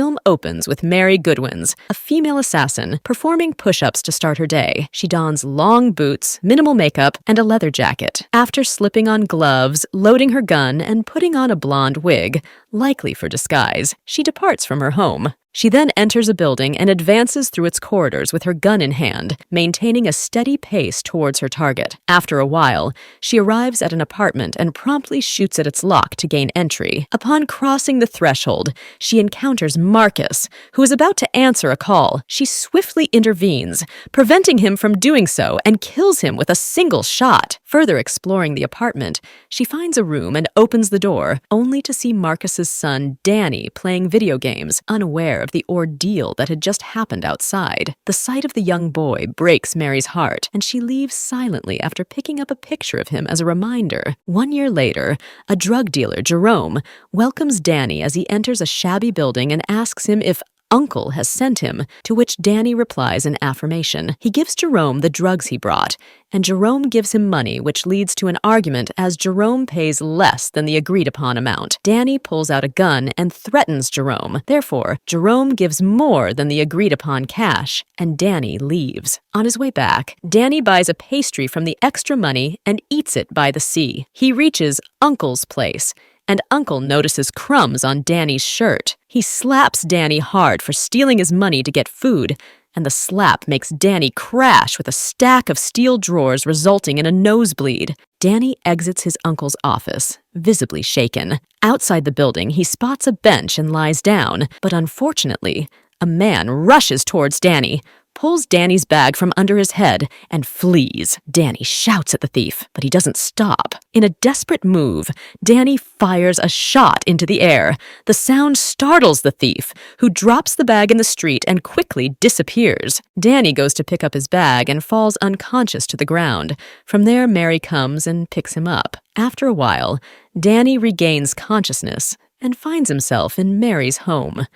film opens with Mary Goodwin's, a female assassin, performing push-ups to start her day. She dons long boots, minimal makeup, and a leather jacket. After slipping on gloves, loading her gun, and putting on a blonde wig, likely for disguise, she departs from her home. She then enters a building and advances through its corridors with her gun in hand, maintaining a steady pace towards her target. After a while, she arrives at an apartment and promptly shoots at its lock to gain entry. Upon crossing the threshold, she encounters Marcus, who is about to answer a call. She swiftly intervenes, preventing him from doing so, and kills him with a single shot. Further exploring the apartment, she finds a room and opens the door, only to see Marcus's son, Danny, playing video games, unaware of the ordeal that had just happened outside. The sight of the young boy breaks Mary's heart, and she leaves silently after picking up a picture of him as a reminder. 1 year later, a drug dealer, Jerome, welcomes Danny as he enters a shabby building and asks him if Uncle has sent him, to which Danny replies in affirmation. He gives Jerome the drugs he brought, and Jerome gives him money, which leads to an argument as Jerome pays less than the agreed-upon amount. Danny pulls out a gun and threatens Jerome. Therefore, Jerome gives more than the agreed-upon cash, and Danny leaves. On his way back, Danny buys a pastry from the extra money and eats it by the sea. He reaches Uncle's place, and Uncle notices crumbs on Danny's shirt. He slaps Danny hard for stealing his money to get food, and the slap makes Danny crash with a stack of steel drawers, resulting in a nosebleed. Danny exits his uncle's office, visibly shaken. Outside the building, he spots a bench and lies down, but unfortunately, a man rushes towards Danny, pulls Danny's bag from under his head, and flees. Danny shouts at the thief, but he doesn't stop. In a desperate move, Danny fires a shot into the air. The sound startles the thief, who drops the bag in the street and quickly disappears. Danny goes to pick up his bag and falls unconscious to the ground. From there, Mary comes and picks him up. After a while, Danny regains consciousness and finds himself in Mary's home.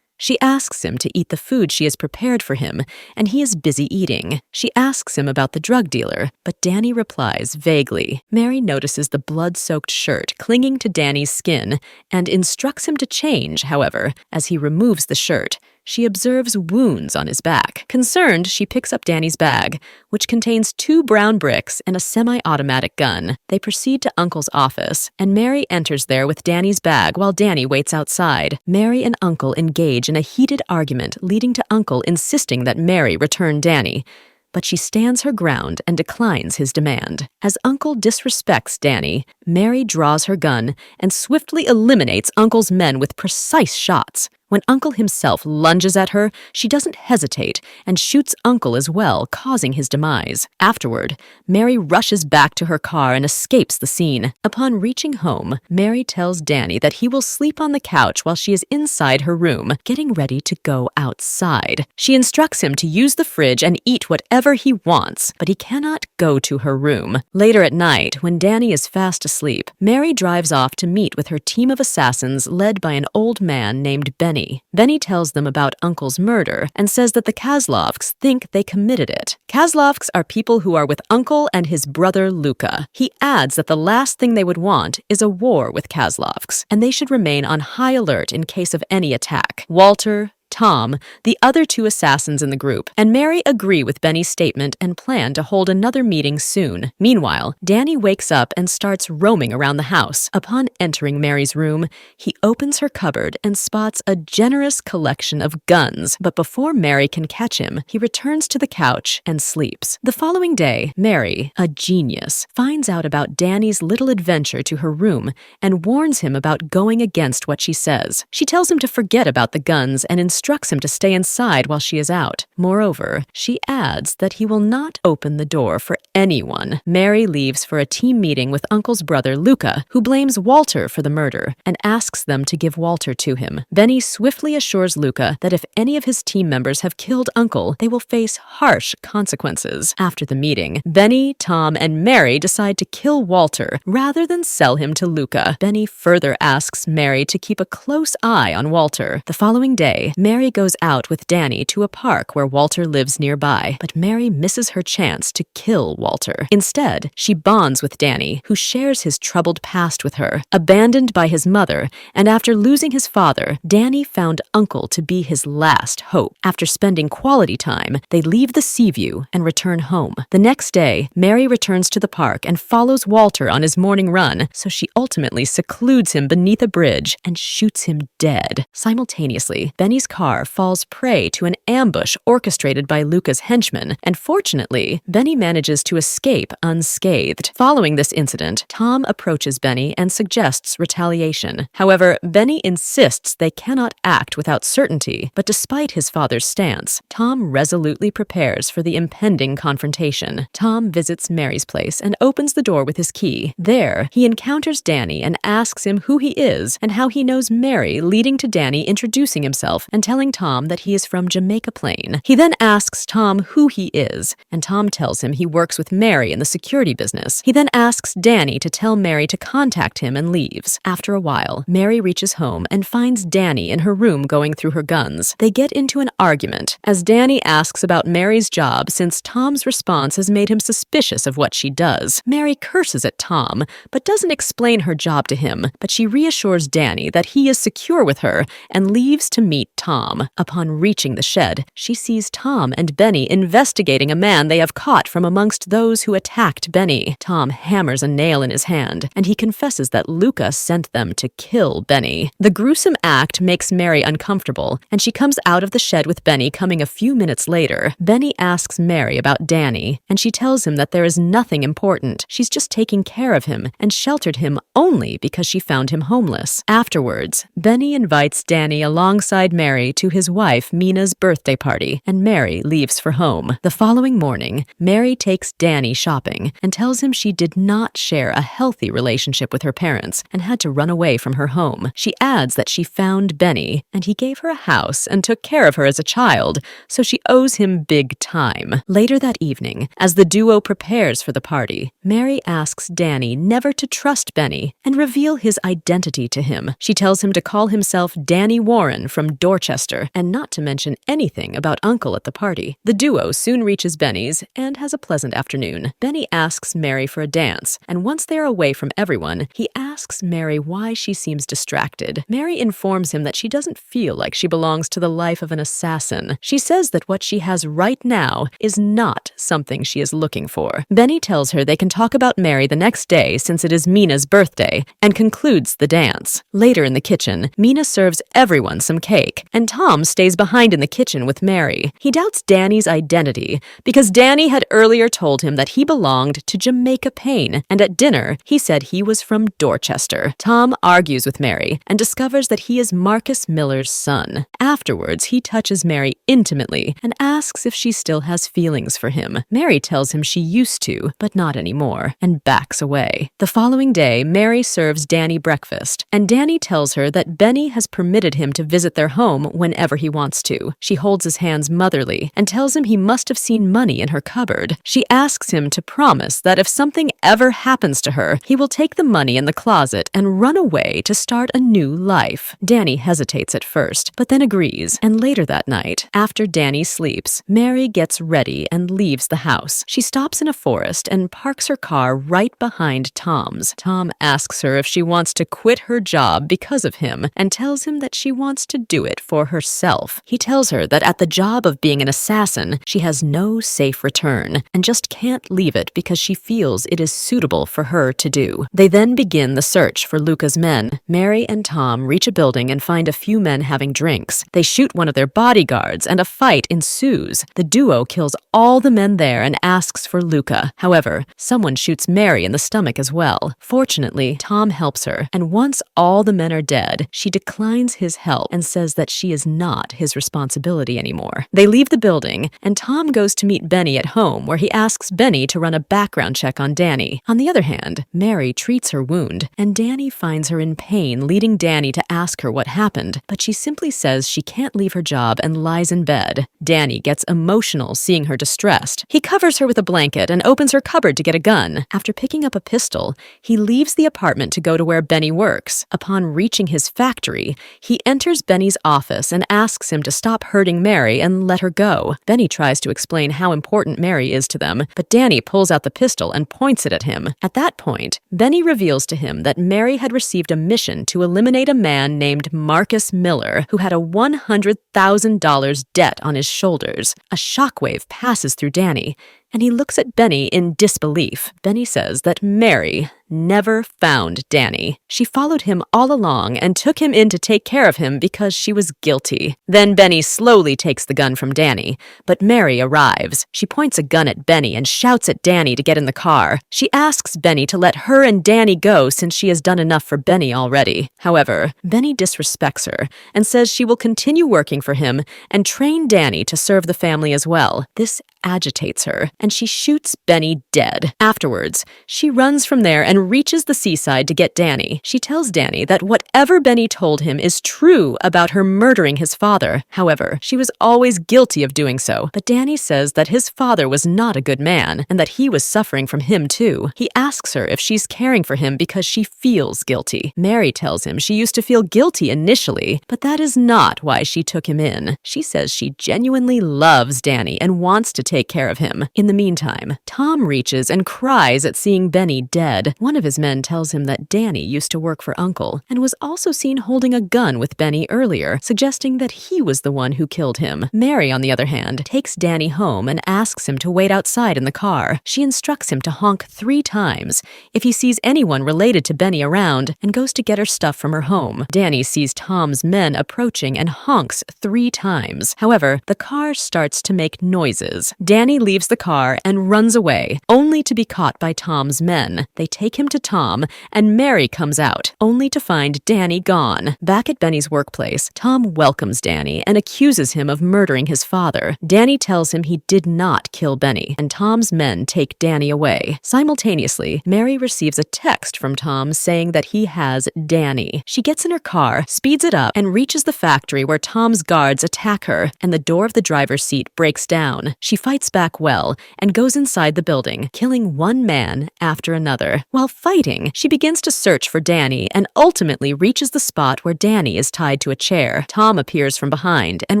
She asks him to eat the food she has prepared for him, and he is busy eating. She asks him about the drug dealer, but Danny replies vaguely. Mary notices the blood-soaked shirt clinging to Danny's skin and instructs him to change, however. As he removes the shirt, she observes wounds on his back. Concerned, she picks up Danny's bag, which contains 2 brown bricks and a semi-automatic gun. They proceed to Uncle's office, and Mary enters there with Danny's bag while Danny waits outside. Mary and Uncle engage in a heated argument, leading to Uncle insisting that Mary return Danny. But she stands her ground and declines his demand. As Uncle disrespects Danny, Mary draws her gun and swiftly eliminates Uncle's men with precise shots. When Uncle himself lunges at her, she doesn't hesitate and shoots Uncle as well, causing his demise. Afterward, Mary rushes back to her car and escapes the scene. Upon reaching home, Mary tells Danny that he will sleep on the couch while she is inside her room, getting ready to go outside. She instructs him to use the fridge and eat whatever he wants, but he cannot go to her room. Later at night, when Danny is fast asleep, Mary drives off to meet with her team of assassins led by an old man named Benny. Benny tells them about Uncle's murder and says that the Kozlovs think they committed it. Kozlovs are people who are with Uncle and his brother Luca. He adds that the last thing they would want is a war with Kozlovs, and they should remain on high alert in case of any attack. Walter, Tom, the other 2 assassins in the group, and Mary agree with Benny's statement and plan to hold another meeting soon. Meanwhile, Danny wakes up and starts roaming around the house. Upon entering Mary's room, he opens her cupboard and spots a generous collection of guns, but before Mary can catch him, he returns to the couch and sleeps. The following day, Mary, a genius, finds out about Danny's little adventure to her room and warns him about going against what she says. She tells him to forget about the guns and instructs him to stay inside while she is out. Moreover, she adds that he will not open the door for anyone. Mary leaves for a team meeting with Uncle's brother Luca, who blames Walter for the murder and asks them to give Walter to him. Benny swiftly assures Luca that if any of his team members have killed Uncle, they will face harsh consequences. After the meeting, Benny, Tom, and Mary decide to kill Walter rather than sell him to Luca. Benny further asks Mary to keep a close eye on Walter. The following day, Mary Mary goes out with Danny to a park where Walter lives nearby, but Mary misses her chance to kill Walter. Instead, she bonds with Danny, who shares his troubled past with her. Abandoned by his mother, and after losing his father, Danny found Uncle to be his last hope. After spending quality time, they leave the Seaview and return home. The next day, Mary returns to the park and follows Walter on his morning run, so she ultimately secludes him beneath a bridge and shoots him dead. Simultaneously, Benny's car falls prey to an ambush orchestrated by Luca's henchmen, and fortunately, Benny manages to escape unscathed. Following this incident, Tom approaches Benny and suggests retaliation. However, Benny insists they cannot act without certainty, but despite his father's stance, Tom resolutely prepares for the impending confrontation. Tom visits Mary's place and opens the door with his key. There, he encounters Danny and asks him who he is and how he knows Mary, leading to Danny introducing himself and telling Tom that he is from Jamaica Plain. He then asks Tom who he is, and Tom tells him he works with Mary in the security business. He then asks Danny to tell Mary to contact him and leaves. After a while, Mary reaches home and finds Danny in her room going through her guns. They get into an argument, as Danny asks about Mary's job since Tom's response has made him suspicious of what she does. Mary curses at Tom, but doesn't explain her job to him, but she reassures Danny that he is secure with her and leaves to meet Tom. Upon reaching the shed, she sees Tom and Benny investigating a man they have caught from amongst those who attacked Benny. Tom hammers a nail in his hand, and he confesses that Luca sent them to kill Benny. The gruesome act makes Mary uncomfortable, and she comes out of the shed with Benny coming a few minutes later. Benny asks Mary about Danny, and she tells him that there is nothing important. She's just taking care of him and sheltered him only because she found him homeless. Afterwards, Benny invites Danny alongside Mary to his wife Mina's birthday party, and Mary leaves for home. The following morning, Mary takes Danny shopping and tells him she did not share a healthy relationship with her parents and had to run away from her home. She adds that she found Benny, and he gave her a house and took care of her as a child, so she owes him big time. Later that evening, as the duo prepares for the party, Mary asks Danny never to trust Benny and reveal his identity to him. She tells him to call himself Danny Warren from Dorchester and not to mention anything about Uncle at the party. The duo soon reaches Benny's and has a pleasant afternoon. Benny asks Mary for a dance, and once they are away from everyone, he asks Mary why she seems distracted. Mary informs him that she doesn't feel like she belongs to the life of an assassin. She says that what she has right now is not something she is looking for. Benny tells her they can talk about Mary the next day since it is Mina's birthday, and concludes the dance. Later in the kitchen, Mina serves everyone some cake, and Tom stays behind in the kitchen with Mary. He doubts Danny's identity because Danny had earlier told him that he belonged to Jamaica Plain, and at dinner, he said he was from Dorchester. Tom argues with Mary and discovers that he is Marcus Miller's son. Afterwards, he touches Mary intimately and asks if she still has feelings for him. Mary tells him she used to, but not anymore, and backs away. The following day, Mary serves Danny breakfast, and Danny tells her that Benny has permitted him to visit their home whenever he wants to. She holds his hands motherly and tells him he must have seen money in her cupboard. She asks him to promise that if something ever happens to her, he will take the money in the closet and run away to start a new life. Danny hesitates at first, but then agrees, and later that night, after Danny sleeps, Mary gets ready and leaves the house. She stops in a forest and parks her car right behind Tom's. Tom asks her if she wants to quit her job because of him and tells him that she wants to do it for herself. He tells her that at the job of being an assassin, she has no safe return and just can't leave it because she feels it is suitable for her to do. They then begin the search for Luca's men. Mary and Tom reach a building and find a few men having drinks. They shoot one of their bodyguards and a fight ensues. The duo kills all the men there and asks for Luca. However, someone shoots Mary in the stomach as well. Fortunately, Tom helps her, and once all the men are dead, she declines his help and says that she is not his responsibility anymore. They leave the building, and Tom goes to meet Benny at home, where he asks Benny to run a background check on Danny. On the other hand, Mary treats her wound, and Danny finds her in pain, leading Danny to ask her what happened, but she simply says she can't leave her job and lies in bed. Danny gets emotional seeing her distressed. He covers her with a blanket and opens her cupboard to get a gun. After picking up a pistol, he leaves the apartment to go to where Benny works. Upon reaching his factory, he enters Benny's office furious and asks him to stop hurting Mary and let her go. Benny tries to explain how important Mary is to them, but Danny pulls out the pistol and points it at him. At that point, Benny reveals to him that Mary had received a mission to eliminate a man named Marcus Miller, who had a $100,000 debt on his shoulders. A shockwave passes through Danny, and he looks at Benny in disbelief. Benny says that Mary never found Danny. She followed him all along and took him in to take care of him because she was guilty. Then Benny slowly takes the gun from Danny, but Mary arrives. She points a gun at Benny and shouts at Danny to get in the car. She asks Benny to let her and Danny go since she has done enough for Benny already. However, Benny disrespects her and says she will continue working for him and train Danny to serve the family as well. This agitates her, and she shoots Benny dead. Afterwards, she runs from there and reaches the seaside to get Danny. She tells Danny that whatever Benny told him is true about her murdering his father. However, she was always guilty of doing so, but Danny says that his father was not a good man and that he was suffering from him too. He asks her if she's caring for him because she feels guilty. Mary tells him she used to feel guilty initially, but that is not why she took him in. She says she genuinely loves Danny and wants to take care of him. In the meantime, Tom reaches and cries at seeing Benny dead. One of his men tells him that Danny used to work for Uncle and was also seen holding a gun with Benny earlier, suggesting that he was the one who killed him. Mary, on the other hand, takes Danny home and asks him to wait outside in the car. She instructs him to honk 3 times if he sees anyone related to Benny around and goes to get her stuff from her home. Danny sees Tom's men approaching and honks 3 times. However, the car starts to make noises. Danny leaves the car and runs away, only to be caught by Tom's men. They take him to Tom, and Mary comes out, only to find Danny gone. Back at Benny's workplace, Tom welcomes Danny and accuses him of murdering his father. Danny tells him he did not kill Benny, and Tom's men take Danny away. Simultaneously, Mary receives a text from Tom saying that he has Danny. She gets in her car, speeds it up, and reaches the factory where Tom's guards attack her, and the door of the driver's seat breaks down. She fights back well and goes inside the building, killing one man after another. While fighting, she begins to search for Danny and ultimately reaches the spot where Danny is tied to a chair. Tom appears from behind and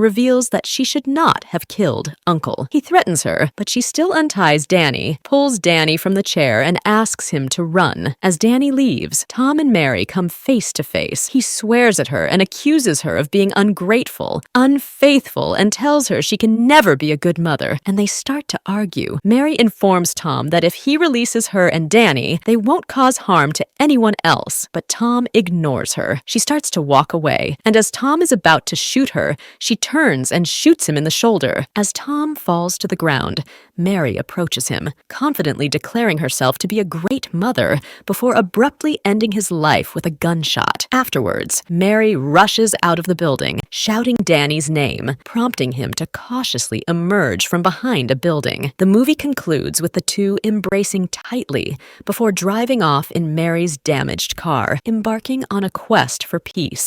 reveals that she should not have killed Uncle. He threatens her, but she still unties Danny, pulls Danny from the chair, and asks him to run. As Danny leaves, Tom and Mary come face to face. He swears at her and accuses her of being ungrateful, unfaithful, and tells her she can never be a good mother, and they start to argue. Mary informs Tom that if he releases her and Danny, they won't cause harm to anyone else, but Tom ignores her. She starts to walk away, and as Tom is about to shoot her, she turns and shoots him in the shoulder. As Tom falls to the ground, Mary approaches him, confidently declaring herself to be a great mother, before abruptly ending his life with a gunshot. Afterwards, Mary rushes out of the building, shouting Danny's name, prompting him to cautiously emerge from behind a building. The movie concludes with the two embracing tightly before driving off in Mary's damaged car, embarking on a quest for peace.